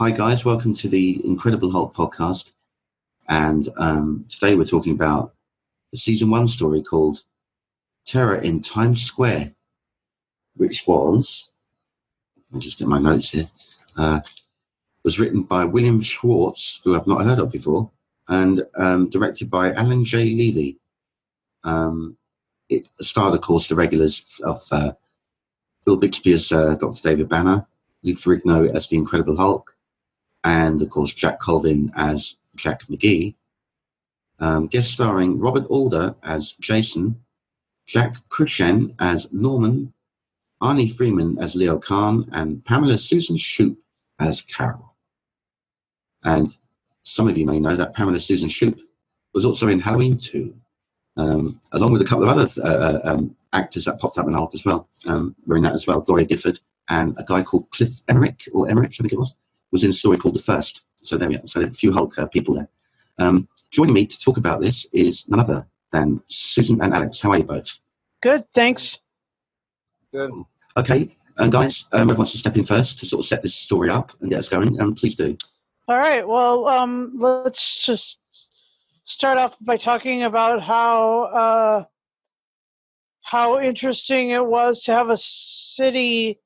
Hi, guys. Welcome to the Incredible Hulk podcast. And today we're talking about the season one story called Terror in Times Square, which I'll just get my notes here, was written by William Schwartz, who I've not heard of before, and directed by Alan J. Levy. It starred, of course, the regulars of Bill Bixby as Dr. David Banner, Lou Ferrigno as the Incredible Hulk, and, of course, Jack Colvin as Jack McGee. Guest starring Robert Alder as Jason, Jack Cruikshank as Norman, Arnie Freeman as Leo Kahn, and Pamela Susan Shoop as Carol. And some of you may know that Pamela Susan Shoop was also in Halloween 2, along with a couple of other actors that popped up in Hulk as well. Were in that as well. Gloria Gifford and a guy called Cliff Emmerich, I think it was in a story called The First. So there we are. So a few Hulk people there. Joining me to talk about this is none other than Susan and Alex. How are you both? Good, thanks. Good. Okay, guys, whoever wants to step in first to sort of set this story up and get us going, please do. All right, well, let's just start off by talking about how interesting it was to have a city-based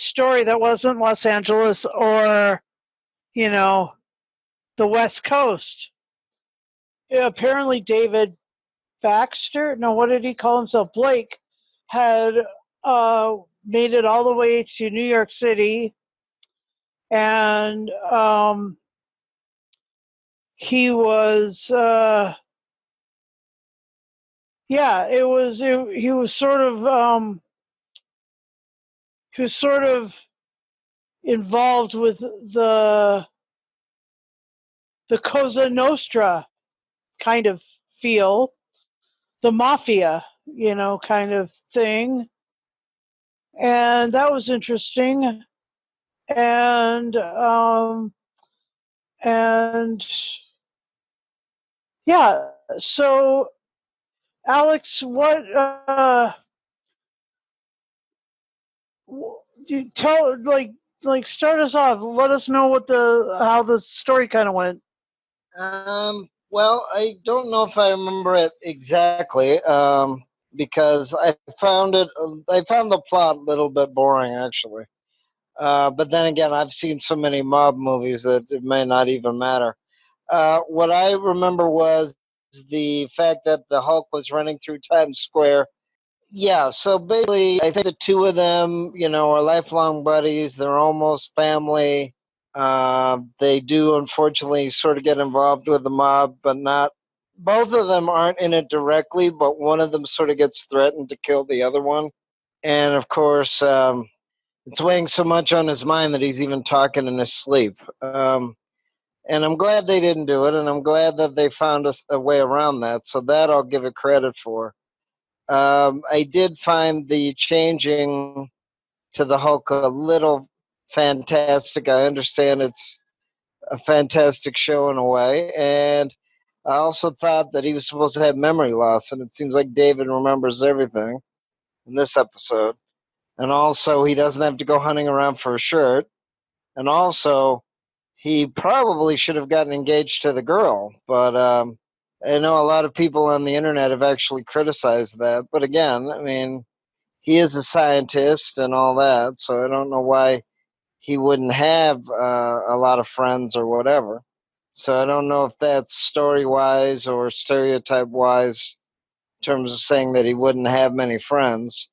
story that wasn't Los Angeles or, the West Coast. Apparently David Baxter, no, what did he call himself? Blake, had made it all the way to New York City, and he was he was sort of involved with the Cosa Nostra kind of feel, the mafia, kind of thing. And that was interesting. And yeah, so Alex, what you tell, start us off, let us know how the story kind of went. Well, I don't know if I remember it exactly, because I found the plot a little bit boring, actually. But then again, I've seen so many mob movies that it may not even matter. What I remember was the fact that the Hulk was running through Times Square. Yeah, so basically, I think the two of them, are lifelong buddies. They're almost family. They do, unfortunately, sort of get involved with the mob, but not. Both of them aren't in it directly, but one of them sort of gets threatened to kill the other one. And of course, it's weighing so much on his mind that he's even talking in his sleep. And I'm glad they didn't do it, and I'm glad that they found a way around that. So that I'll give it credit for. I did find the changing to the Hulk a little fantastic. I understand it's a fantastic show in a way, and I also thought that he was supposed to have memory loss, and it seems like David remembers everything in this episode. And also, he doesn't have to go hunting around for a shirt. And also, he probably should have gotten engaged to the girl, but I know a lot of people on the internet have actually criticized that. But again, I mean, he is a scientist and all that, so I don't know why he wouldn't have a lot of friends or whatever. So I don't know if that's story-wise or stereotype-wise in terms of saying that he wouldn't have many friends.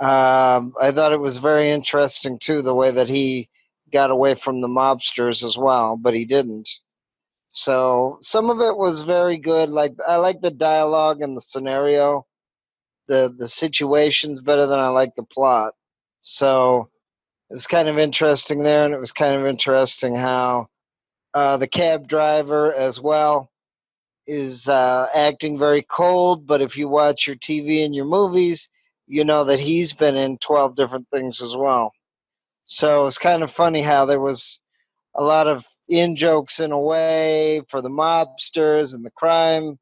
I thought it was very interesting, too, the way that he got away from the mobsters as well, but he didn't. So some of it was very good. Like, I like the dialogue and the scenario. The situation's better than I like the plot. So it was kind of interesting there, and it was kind of interesting how the cab driver as well is acting very cold, but if you watch your TV and your movies, you know that he's been in 12 different things as well. So it's kind of funny how there was a lot of in-jokes in a way for the mobsters and the crime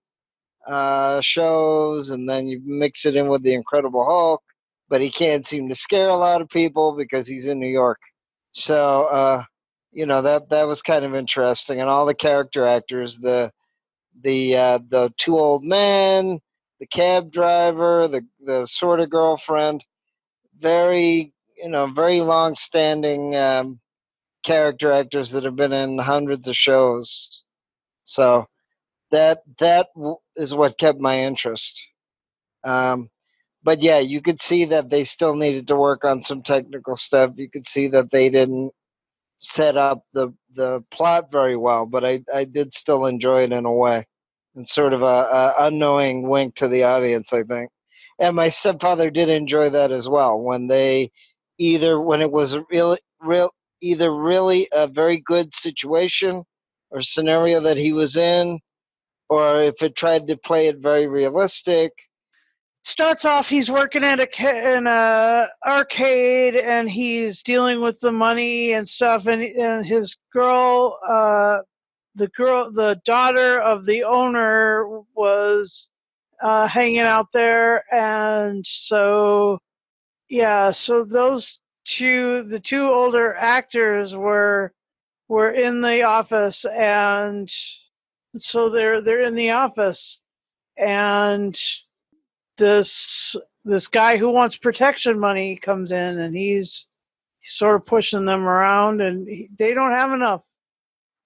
shows, and then you mix it in with the Incredible Hulk, but he can't seem to scare a lot of people because he's in New York. So that was kind of interesting, and all the character actors, the two old men, the cab driver, the sort of girlfriend, very very long standing character actors that have been in hundreds of shows. So that is what kept my interest. Um, but yeah, you could see that they still needed to work on some technical stuff. You could see that they didn't set up the plot very well, but I did still enjoy it in a way, and sort of a unknowing wink to the audience, I think. And my stepfather did enjoy that as well when when it was either really a very good situation or scenario that he was in, or if it tried to play it very realistic. Starts off, he's working at in a arcade, and he's dealing with the money and stuff, and his girl, the daughter of the owner, was hanging out there, and so yeah, so the two older actors were in the office, and so they're in the office, and this this guy who wants protection money comes in, and he's sort of pushing them around, and they don't have enough.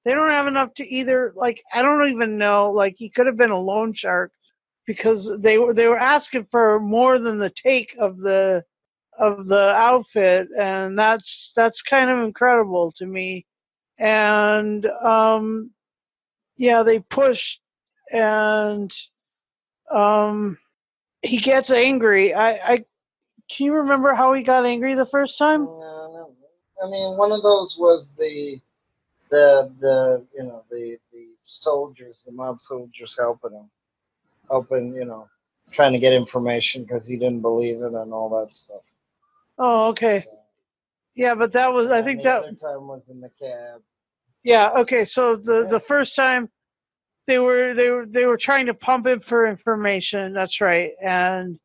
They don't have enough to either, like, I don't even know, like, he could have been a loan shark, because they were asking for more than the take of the outfit, and that's kind of incredible to me. And yeah, they push, and um he gets angry. I Can you remember how he got angry the first time? No. I mean, one of those was the soldiers, the mob soldiers helping, trying to get information because he didn't believe it and all that stuff. Oh, okay. So, yeah, but that was, I think the that other time was in the cab. Yeah, okay. So the first time they were trying to pump him for information. That's right, and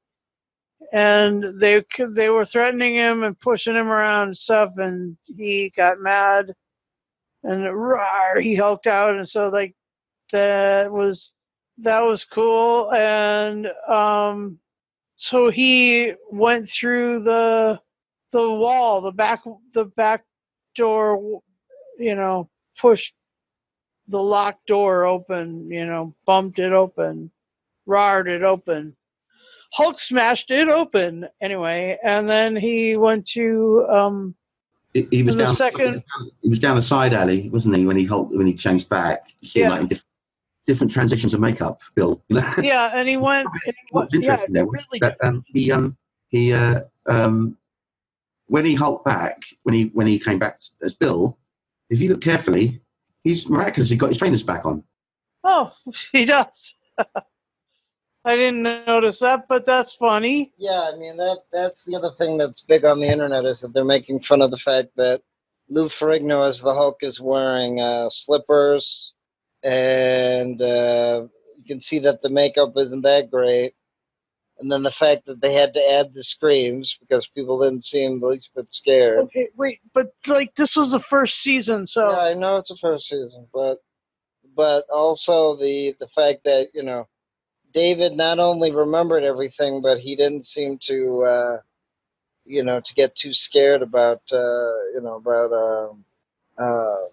they were threatening him and pushing him around and stuff, and he got mad, and rawr, he hulked out, and so like that was cool, and so he went through the wall, the back door, pushed the locked door open, bumped it open, roared it open. Hulk smashed it open anyway, and then he went to He was in the down. second. He was down a side alley, wasn't he? When he changed back, you see him Yeah, like in different transitions of makeup. Bill. yeah, and he went. What's Yeah, interesting there was really. that he when he hulked back, when he came back as Bill, if you look carefully, he's miraculously got his trainers back on. Oh, he does. I didn't notice that, but that's funny. Yeah, I mean that's the other thing that's big on the internet is that they're making fun of the fact that Lou Ferrigno as the Hulk is wearing slippers, and you can see that the makeup isn't that great. And then the fact that they had to add the screams because people didn't seem the least bit scared. Okay, wait, but like this was the first season, so yeah, I know it's the first season, but also the fact that David not only remembered everything, but he didn't seem to to get too scared about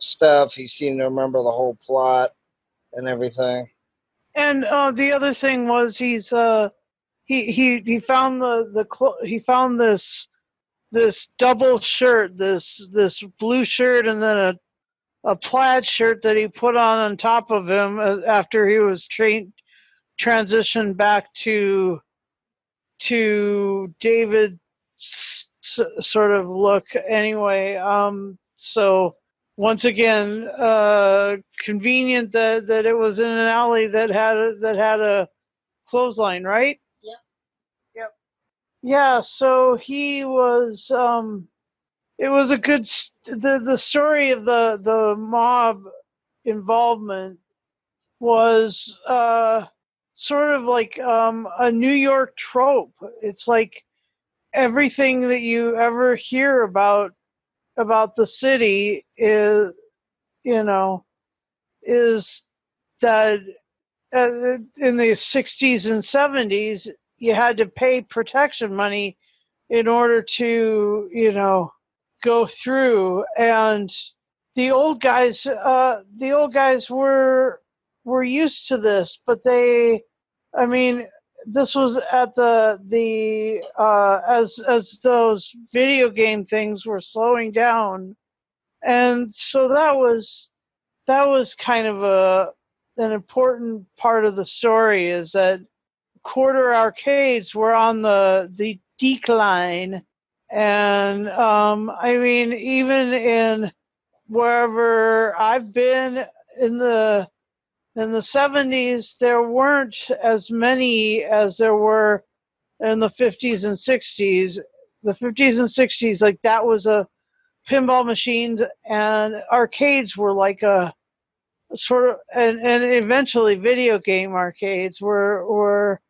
stuff. He seemed to remember the whole plot and everything. And the other thing was he found he found this double shirt, this blue shirt, and then a plaid shirt that he put on top of him after he was transitioned back to David sort of look anyway. So once again, convenient that it was in an alley that had a clothesline, right? Yep. Yep. Yeah. So he was. It was a good the story of the mob involvement was sort of like a New York trope. It's like everything that you ever hear about the city you know, is that in the 60s and 70s, you had to pay protection money in order to, go through. And the old guys were used to this, but I mean, this was at as those video game things were slowing down, and so that was kind of an important part of the story, is that quarter arcades were on the decline. And I mean, even in wherever I've been in the 70s, there weren't as many as there were in the 50s and 60s. The 50s and 60s, like, that was a pinball machines, and arcades were like a sort of, and eventually video game arcades were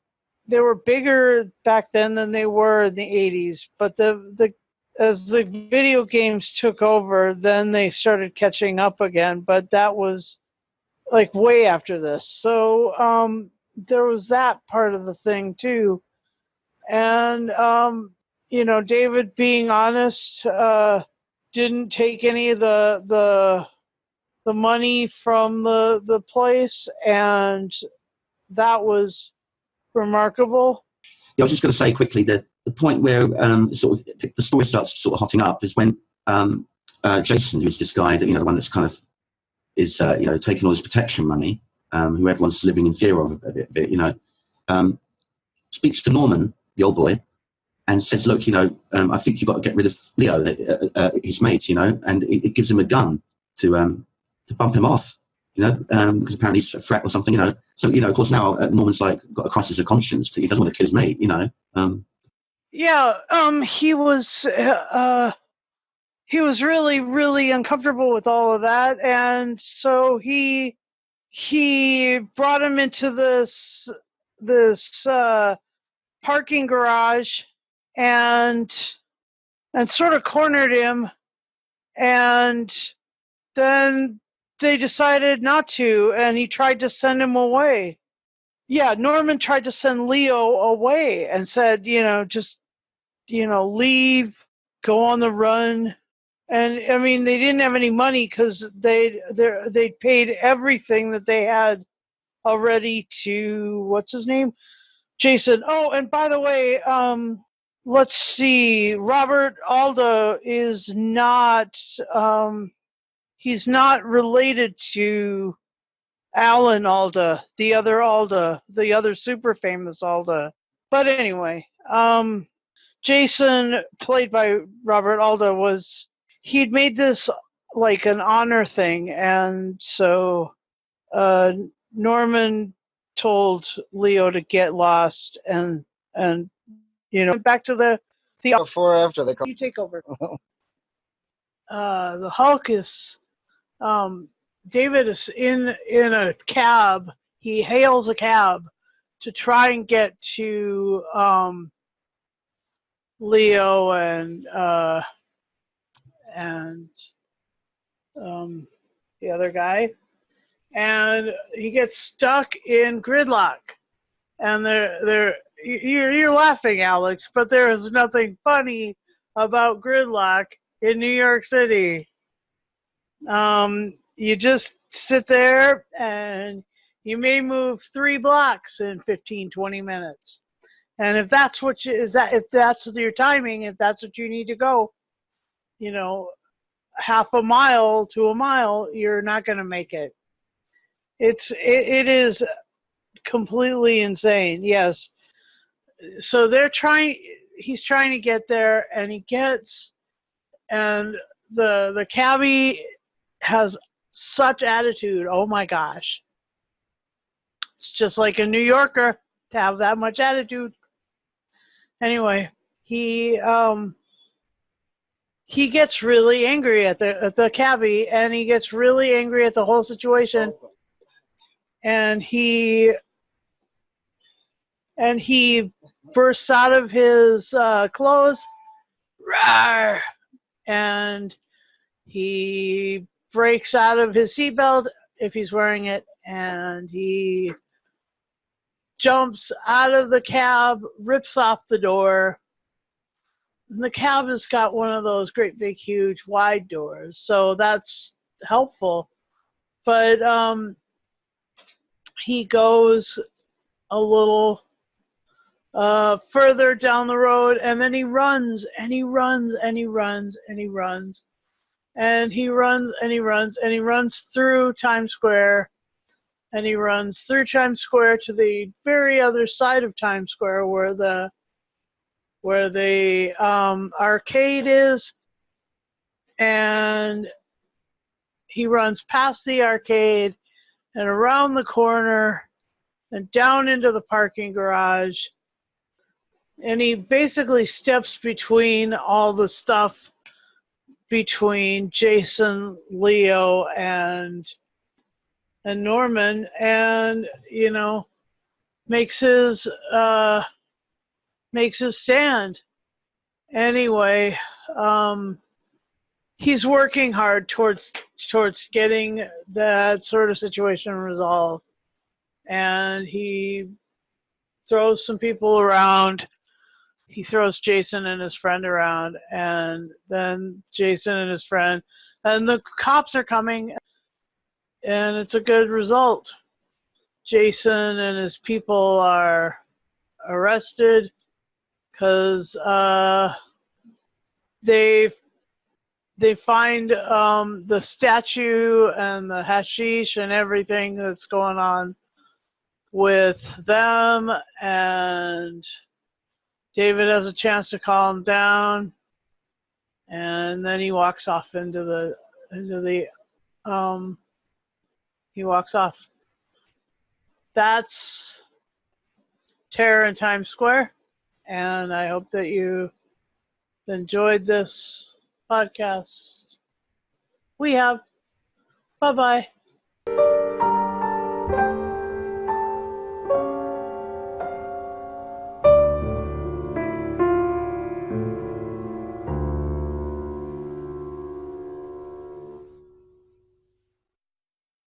they were bigger back then than they were in the 80s. But the as the video games took over, then they started catching up again. But that was like way after this. So there was that part of the thing too. And David, being honest, didn't take any of the money from the place, and that was remarkable. Yeah, I was just going to say quickly that the point where sort of the story starts sort of hotting up is when Jason, who's this guy, the one that's kind of is taking all his protection money, who everyone's living in fear of a bit, speaks to Norman, the old boy, and says, "Look, I think you've got to get rid of Leo, his mate, and it gives him a gun to bump him off." Because apparently he's a threat or something, So, of course, now Norman's like got a crisis of conscience. He doesn't want to kill his mate, He was really, really uncomfortable with all of that, and so he brought him into this parking garage, and sort of cornered him, and then they decided not to, and he tried to send him away. Yeah, Norman tried to send Leo away and said, just, leave, go on the run. And I mean, they didn't have any money because they'd paid everything that they had already to, what's his name? Jason. Oh, and by the way, let's see, Robert Alda is not, he's not related to Alan Alda, the other super famous Alda. But anyway, Jason, played by Robert Alda, he'd made this like an honor thing, and so Norman told Leo to get lost, and back to the before or after they come. You take over. The Hulk is David is in a cab. He hails a cab to try and get to Leo and the other guy, and he gets stuck in gridlock. And you're laughing, Alex, but there is nothing funny about gridlock in New York City. You just sit there and you may move 3 blocks in 15-20 minutes. And if that's if that's your timing, if that's what you need to go, half a mile to a mile, you're not going to make it. It is completely insane. Yes. So he's trying to get there, and and the cabbie has such attitude. Oh my gosh. It's just like a New Yorker to have that much attitude. Anyway, he gets really angry at the cabbie, and he gets really angry at the whole situation. And he bursts out of his clothes, rawr, and he breaks out of his seatbelt if he's wearing it, and he jumps out of the cab, rips off the door. And the cab has got one of those great big huge wide doors, so that's helpful. But he goes a little further down the road, and then he runs and he runs and he runs and he runs and he runs and he runs and he runs through Times Square, and he runs through Times Square to the very other side of Times Square where the arcade is, and he runs past the arcade and around the corner and down into the parking garage, and he basically steps between all the stuff between Jason, Leo, and Norman, and makes his stand. Anyway, he's working hard towards getting that sort of situation resolved, and he throws some people around. He throws Jason and his friend around, and then Jason and his friend, and the cops are coming, and it's a good result. Jason and his people are arrested because they find the statue and the hashish and everything that's going on with them, and David has a chance to calm down, and then he walks off he walks off. That's Terror in Times Square, and I hope that you enjoyed this podcast. We have. Bye-bye.